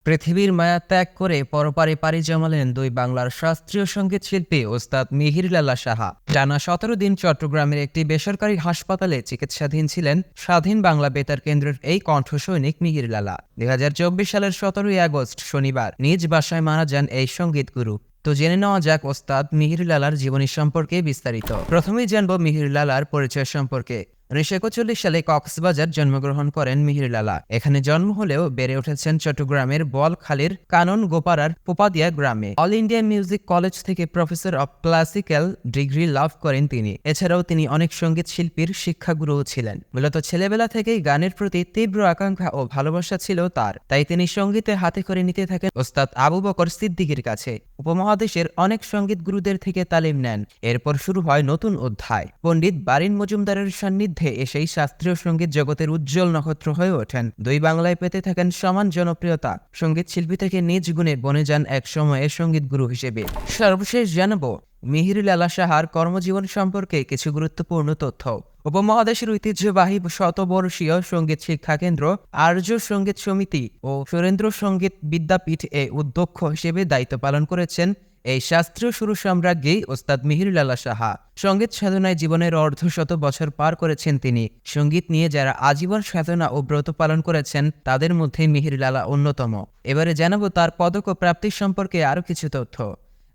পৃথিবীর মায়া ত্যাগ করে পরপারে পাড়ি জমালেন দুই বাংলার শাস্ত্রীয় সঙ্গীত শিল্পী ওস্তাদ মিহির লালা সাহা। টানা ১৭ দিন চট্টগ্রামের একটি বেসরকারি হাসপাতালে চিকিৎসাধীন ছিলেন স্বাধীন বাংলা বেতার কেন্দ্রের এই কণ্ঠসৈনিক মিহির লালা। ২০২৪ সালের ১৭ই আগস্ট শনিবার নিজ বাসায় মারা যান এই সঙ্গীত গুরু। তো জেনে নেওয়া যাক ওস্তাদ মিহির লালার জীবনী সম্পর্কে বিস্তারিত। প্রথমেই জানব মিহির লালার পরিচয় সম্পর্কে। ১৯৪১ সালে কক্সবাজার জন্মগ্রহণ করেন মিহির লালা। এখানে জন্ম হলেও বেড়ে উঠেছেন চট্টগ্রামের বলখালীর কানন গোপাড়ার পোপাদিয়া গ্রামে। অল ইন্ডিয়া মিউজিক কলেজ থেকে প্রফেসর অব ক্লাসিক্যাল ডিগ্রি লাভ করেন তিনি। এছাড়াও তিনি অনেক সঙ্গীত শিল্পীর শিক্ষাগুরুও ছিলেন। মূলত ছেলেবেলা থেকেই গানের প্রতি তীব্র আকাঙ্ক্ষা ও ভালোবাসা ছিল তার, তাই তিনি সঙ্গীতে হাতে করে নিতে থাকেন ওস্তাদ আবু বকর সিদ্দিকীর কাছে। উপমহাদেশের অনেক সঙ্গীত গুরুদের থেকে তালিম নেন। এরপর শুরু হয় নতুন অধ্যায়। পণ্ডিত বারিন মজুমদারের সান্নিধ্যে এসেই শাস্ত্রীয় সঙ্গীত জগতের উজ্জ্বল নক্ষত্র হয়ে ওঠেন। দুই বাংলায় পেতে থাকেন সমান জনপ্রিয়তা। সঙ্গীত শিল্পী থেকে নিজ গুণে বনে যান এক সময়ে সঙ্গীত গুরু হিসেবে। সর্বশেষ জানাবো মিহির লালা সাহার কর্মজীবন সম্পর্কে কিছু গুরুত্বপূর্ণ তথ্য। উপমহাদেশের ঐতিহ্যবাহী শতবর্ষীয় সঙ্গীত শিক্ষা কেন্দ্র আর্য সঙ্গীত সমিতি ও সুরেন্দ্র সঙ্গীত বিদ্যাপীঠ এ অধ্যক্ষ হিসেবে দায়িত্ব পালন করেছেন এই শাস্ত্রীয় সুর সম্রাজ্ঞী ওস্তাদ মিহির লালা সাহা। সঙ্গীত সাধনায় জীবনের অর্ধশত বছর পার করেছেন তিনি। সঙ্গীত নিয়ে যারা আজীবন সাধনা ও ব্রত পালন করেছেন তাদের মধ্যে মিহির লালা অন্যতম। এবারে জানাবো তার পদক ও প্রাপ্তির সম্পর্কে আরও কিছু তথ্য।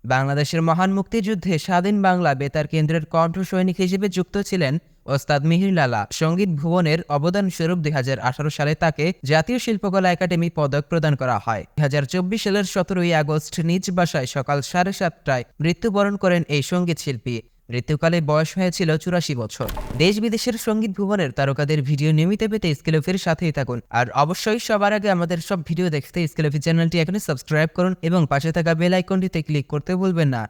বাংলাদেশের মহান মুক্তিযুদ্ধে স্বাধীন বাংলা বেতার কেন্দ্রের কণ্ঠসৈনিক হিসেবে যুক্ত ছিলেন ওস্তাদ মিহির লালা। সঙ্গীত ভুবনের অবদান স্বরূপ ২০১৮ সালে তাকে জাতীয় শিল্পকলা একাডেমি পদক প্রদান করা হয়। ২০২৪ সালের ১৭ই আগস্ট নিজ বাসায় সকাল ৭:৩০টায় মৃত্যুবরণ করেন এই সঙ্গীত শিল্পী। মৃত্যুকালে বয়স হয়েছিল ৮৪ বছর। দেশ বিদেশের সঙ্গীত ভুবনের তারকাদের ভিডিও নিয়মিত পেতে স্কেলোফির সাথেই থাকুন। আর অবশ্যই সবার আগে আমাদের সব ভিডিও দেখতে স্কেলোফি চ্যানেলটি এখনই সাবস্ক্রাইব করুন এবং পাশে থাকা বেল আইকনটিতে ক্লিক করতে ভুলবেন না।